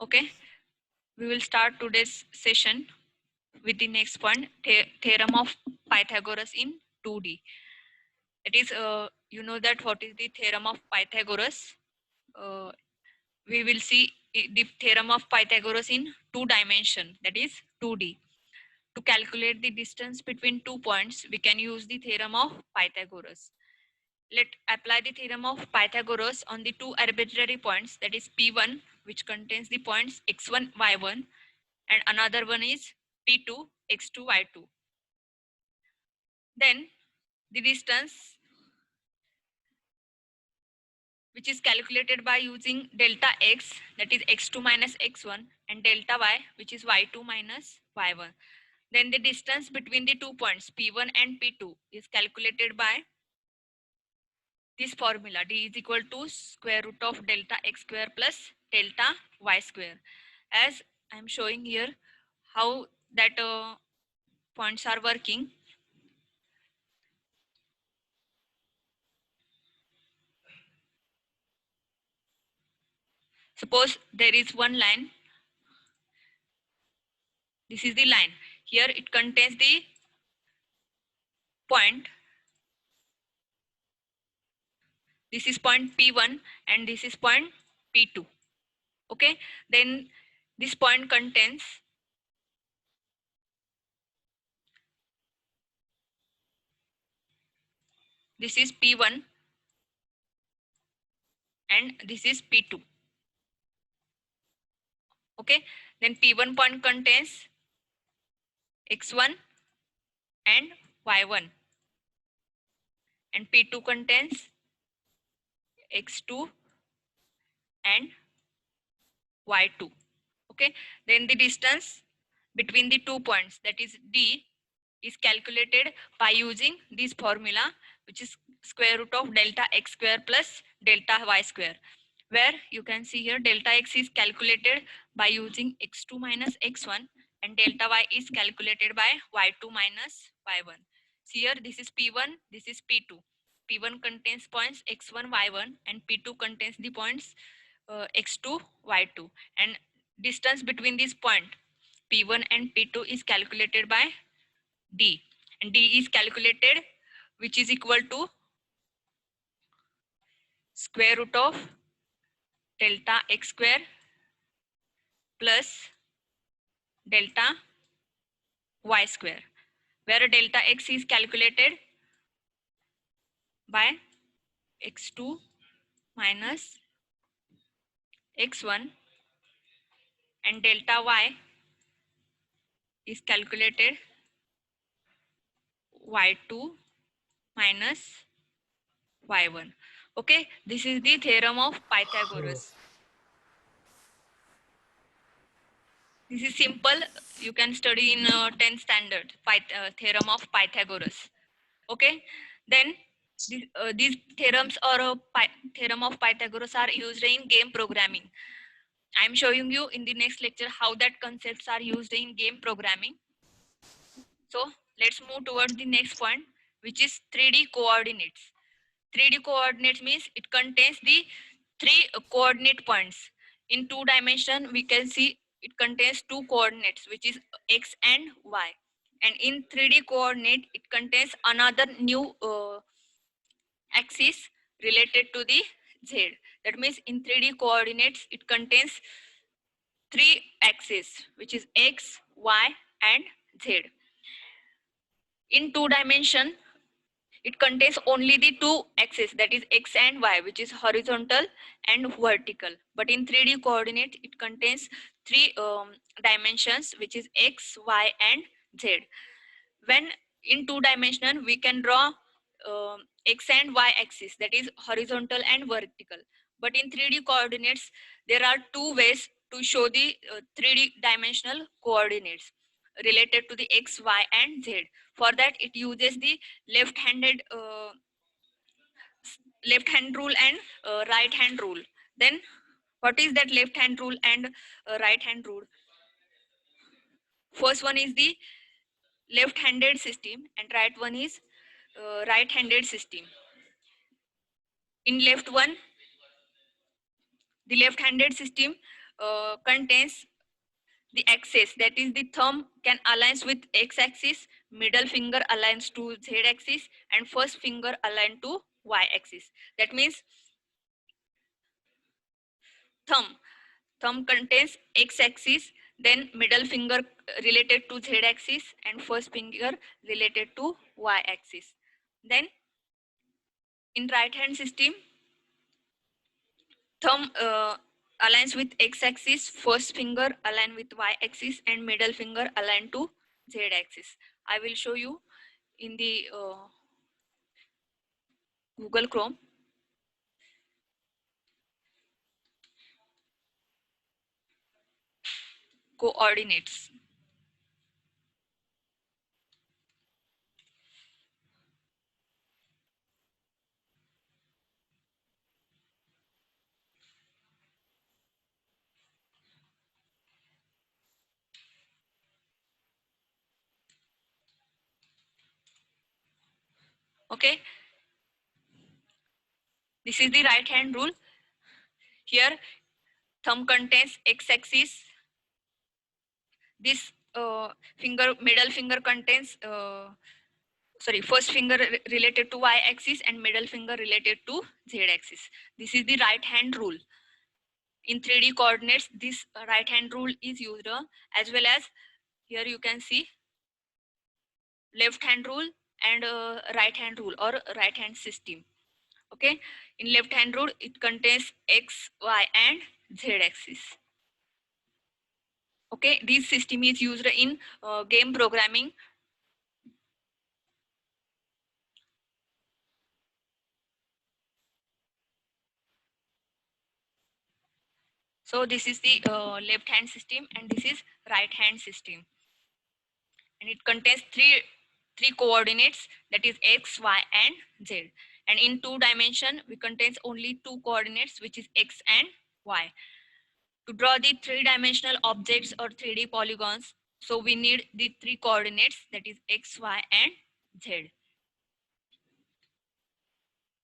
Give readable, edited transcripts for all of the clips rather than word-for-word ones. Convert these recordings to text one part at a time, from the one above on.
Okay, we will start today's session with the next point, theorem of Pythagoras in 2D. It is, you know that what is the theorem of Pythagoras? Uh, we will see the theorem of Pythagoras in 2 dimension, that is 2D. To calculate the distance between 2 points, we can use the theorem of Pythagoras. Let apply the theorem of Pythagoras on the two arbitrary points, that is P1, which contains the points x1, y1, and another one is P2, x2, y2. Then the distance, which is calculated by using delta x, that is x2 minus x1, and delta y, which is y2 minus y1. Then the distance between the 2 points P1 and P2 is calculated by this formula: d is equal to square root of delta x square plus delta y square. As I am showing here how that points are working. Suppose there is one line. This is the line. Here it contains the point. This is point P1 and this is point P2. Okay. Then this point contains, this is P1 and this is P2. Okay. Then P1 point contains x1 and y1, and P2 contains x2 and y2. Okay. Then the distance between the 2 points, that is d, is calculated by using this formula, which is square root of delta x square plus delta y square, where you can see here delta x is calculated by using x2 minus x1 and delta y is calculated by y2 minus y1. See here, this is P1, this is P2. P1 contains points x1, y1, and P2 contains the points x2, y2, and distance between this point P1 and P2 is calculated by d, and d is calculated, which is equal to square root of delta x square plus delta y square, where delta x is calculated by x2 minus x1 and delta y is calculated y2 minus y1. Okay, this is the theorem of Pythagoras. This is simple. You can study in 10th standard, theorem of Pythagoras. Okay, then these theorems or theorem of Pythagoras are used in game programming. I am showing you in the next lecture how that concepts are used in game programming. So let's move towards the next point, which is 3D coordinates. 3D coordinates means it contains the three coordinate points. In 2 dimension, we can see it contains 2 coordinates, which is x and y. And in 3D coordinate, it contains another new axis related to the z. That means in 3D coordinates, it contains 3 axes, which is x, y, and z. In 2 dimension, it contains only the 2 axes, that is x and y, which is horizontal and vertical. But in 3D coordinate, it contains 3 dimensions, which is x, y, and z. When in 2 dimensional, we can draw x and y axis, that is horizontal and vertical. But in 3D coordinates, there are 2 ways to show the 3D dimensional coordinates related to the x, y, and z. For that, it uses the left-handed left hand rule and right hand rule. Then what is that left hand rule and right hand rule? First one is the left handed system and right one is right handed system. In left one, the left handed system, contains the axis, that is the thumb can aligns with x-axis, middle finger aligns to z-axis, and first finger aligned to y-axis. That means thumb contains x-axis, then middle finger related to z-axis, and first finger related to y-axis. Then in right hand system, thumb aligns with x-axis, first finger align with y-axis, and middle finger aligned to z-axis. I will show you in the Google Chrome. Coordinates. Okay, this is the right hand rule. Here thumb contains x-axis, this middle finger contains first finger related to y-axis and middle finger related to z-axis. This is the right hand rule. In 3D coordinates, this right hand rule is used, as well as here you can see left hand rule and right hand rule or right hand system. Okay, in left hand rule it contains x, y, and z axis. Okay, this system is used in game programming. So this is the left hand system and this is right hand system, and it contains three coordinates, that is x, y, and z. And in 2 dimension we contains only 2 coordinates, which is x and y. To draw the 3-dimensional objects or 3D polygons, so we need the 3 coordinates, that is x, y, and z.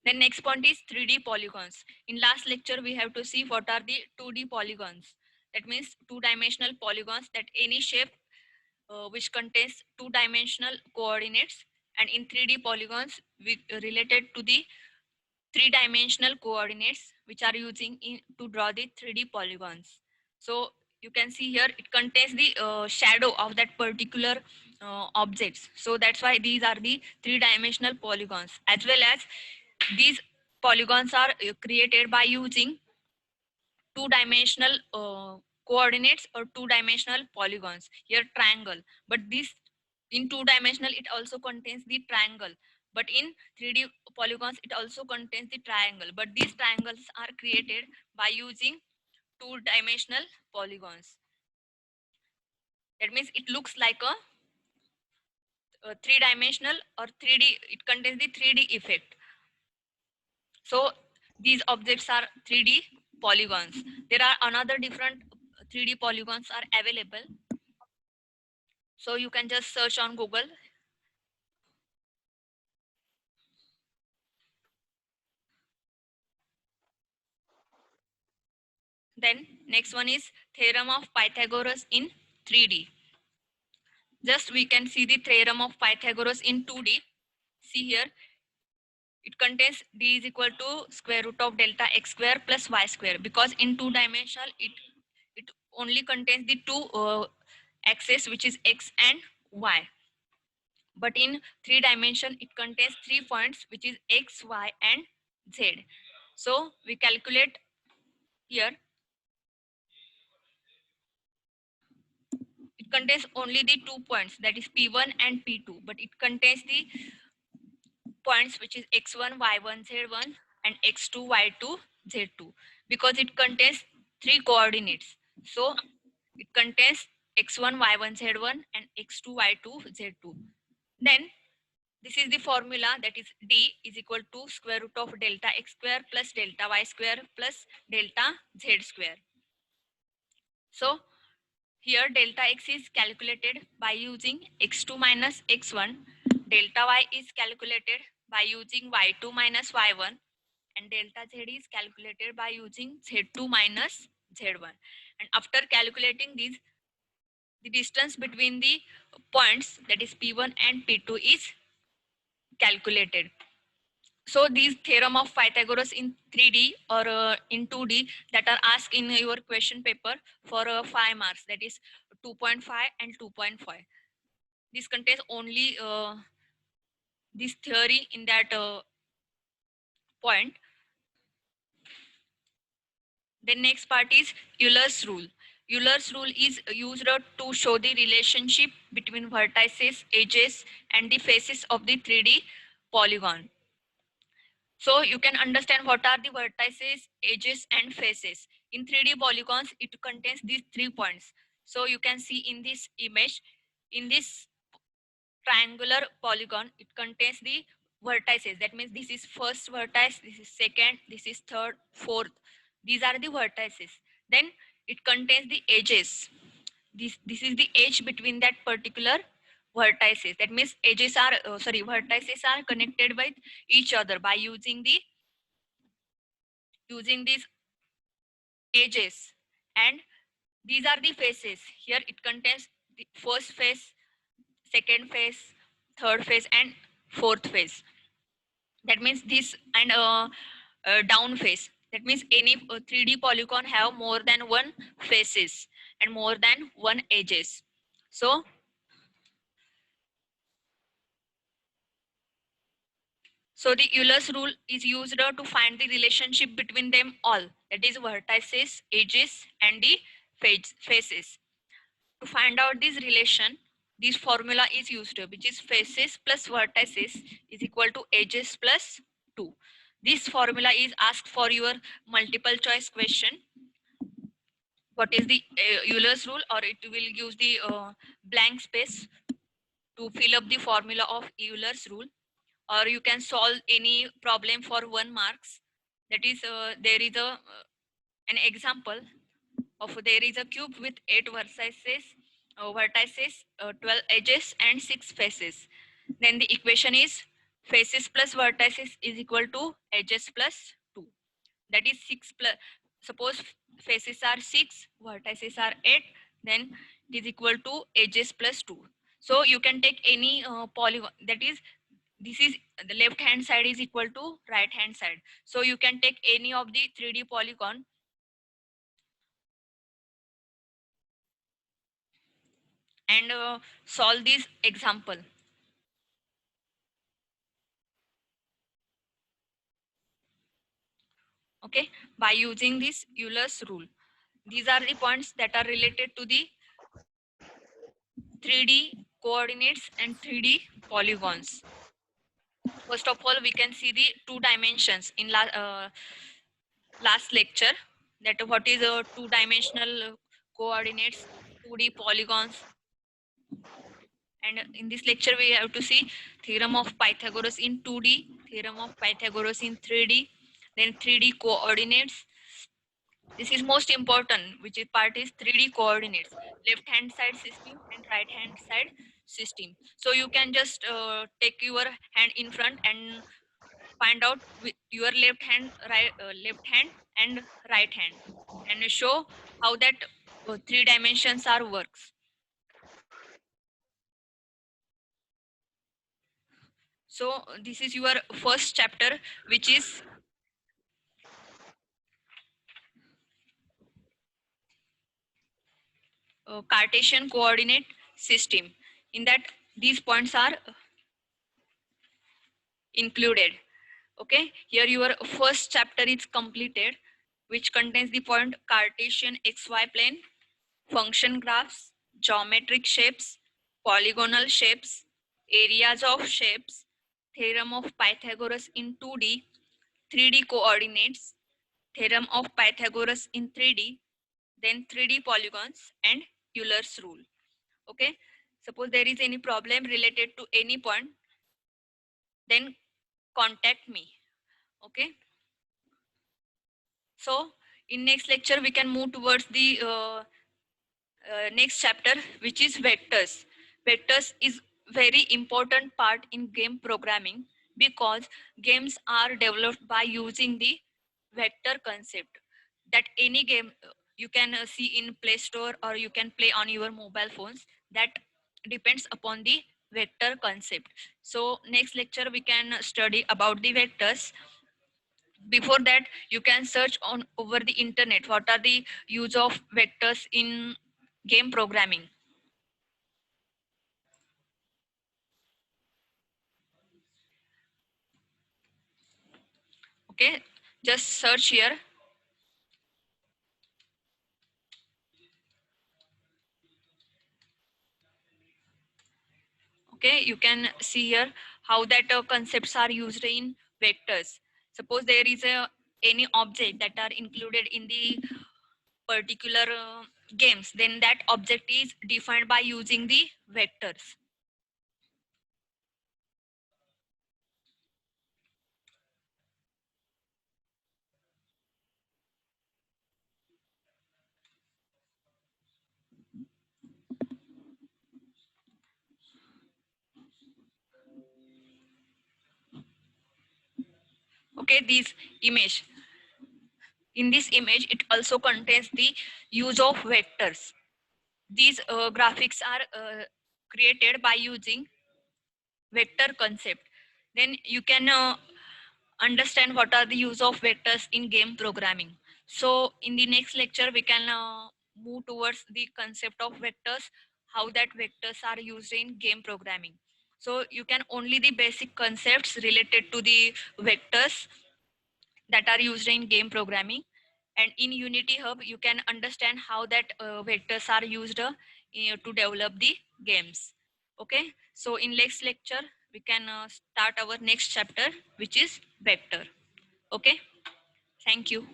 Then next point is 3D polygons. In last lecture we have to see what are the 2D polygons. That means 2-dimensional polygons, that any shape which contains 2-dimensional coordinates, and in 3D polygons we related to the 3-dimensional coordinates which are using to draw the 3D polygons. So you can see here it contains the shadow of that particular objects. So that's why these are the 3-dimensional polygons, as well as these polygons are created by using 2-dimensional coordinates or 2-dimensional polygons. Here triangle, but this in 2-dimensional it also contains the triangle, but in 3D polygons it also contains the triangle, but these triangles are created by using 2-dimensional polygons. That means it looks like a 3-dimensional or 3D, it contains the 3D effect. So these objects are 3D polygons. There are another different 3D polygons are available. So you can just search on Google. Then next one is theorem of Pythagoras in 3D. Just we can see the theorem of Pythagoras in 2D. See here, it contains d is equal to square root of delta x square plus y square, because in 2-dimensional it only contains the 2 axes, which is x and y. But in 3-dimension it contains 3 points, which is x, y, and z. So we calculate here, it contains only the 2 points, that is p1 and p2, but it contains the points which is x1, y1, z1, and x2, y2, z2, because it contains 3 coordinates. So it contains x1, y1, z1, and x2, y2, z2. Then this is the formula, that is d is equal to square root of delta x square plus delta y square plus delta z square. So here delta x is calculated by using x2 minus x1, delta y is calculated by using y2 minus y1, and delta z is calculated by using z2 minus z1. And after calculating these, the distance between the points, that is p1 and p2, is calculated. So these theorem of Pythagoras in 3D or in 2D that are asked in your question paper for 5 marks, that is 2.5 and 2.5. This contains only this theory in that point. The next part is Euler's rule. Euler's rule is used to show the relationship between vertices, edges, and the faces of the 3D polygon. So you can understand what are the vertices, edges, and faces. In 3D polygons, it contains these 3 points. So you can see in this image, in this triangular polygon, it contains the vertices. That means this is first vertex, this is second, this is third, fourth. These are the vertices. Then it contains the edges. This is the edge between that particular vertices. That means edges are vertices are connected with each other by using these edges, and these are the faces. Here it contains the first face, second face, third face, and fourth face. That means this, and down face. That means any 3D polygon have more than one faces and more than one edges. So the Euler's rule is used to find the relationship between them all, that is vertices, edges, and the faces. To find out this relation, this formula is used, which is faces plus vertices is equal to edges plus 2. This formula is asked for your multiple choice question. What is the Euler's rule, or it will use the blank space to fill up the formula of Euler's rule, or you can solve any problem for 1 marks. That is there is an example of there is a cube with 8 vertices, 12 edges, and 6 faces. Then the equation is faces plus vertices is equal to edges plus 2. That is 6 plus, suppose faces are 6, vertices are 8, then it is equal to edges plus 2. So you can take any polygon, that is, this is the left hand side is equal to right hand side. So you can take any of the 3D polygon and solve this example. Okay, by using this Euler's rule. These are the points that are related to the 3D coordinates and 3D polygons. First of all, we can see the 2 dimensions in last lecture, that what is a 2-dimensional coordinates, 2D polygons. And in this lecture, we have to see theorem of Pythagoras in 2D, theorem of Pythagoras in 3D, then 3D coordinates. This is most important, which is part is 3D coordinates, left hand side system and right hand side system. So you can just take your hand in front and find out with your left hand, and right hand, and show how that 3 dimensions are works. So this is your first chapter, which is Cartesian coordinate system. In that, these points are included. Okay, here your first chapter is completed, which contains the point Cartesian XY plane, function graphs, geometric shapes, polygonal shapes, areas of shapes, theorem of Pythagoras in 2D, 3D coordinates, theorem of Pythagoras in 3D, then 3D polygons, and Euler's rule. Okay, suppose there is any problem related to any point, then contact me. Okay, so in next lecture we can move towards the next chapter, which is vectors. Vectors is very important part in game programming, because games are developed by using the vector concept. That any game you can see in Play Store, or you can play on your mobile phones. That depends upon the vector concept. So next lecture we can study about the vectors. Before that, you can search on over the internet what are the use of vectors in game programming. Okay, just search here. Okay, you can see here how that concepts are used in vectors. Suppose there is a any object that are included in the particular games, then that object is defined by using the vectors. Okay, this image, in this image it also contains the use of vectors. These graphics are created by using vector concept. Then you can understand what are the use of vectors in game programming. So in the next lecture we can move towards the concept of vectors, how that vectors are used in game programming. So you can only the basic concepts related to the vectors that are used in game programming, and in Unity Hub you can understand how that vectors are used to develop the games. Okay, so in next lecture we can start our next chapter, which is vector. Okay, thank you.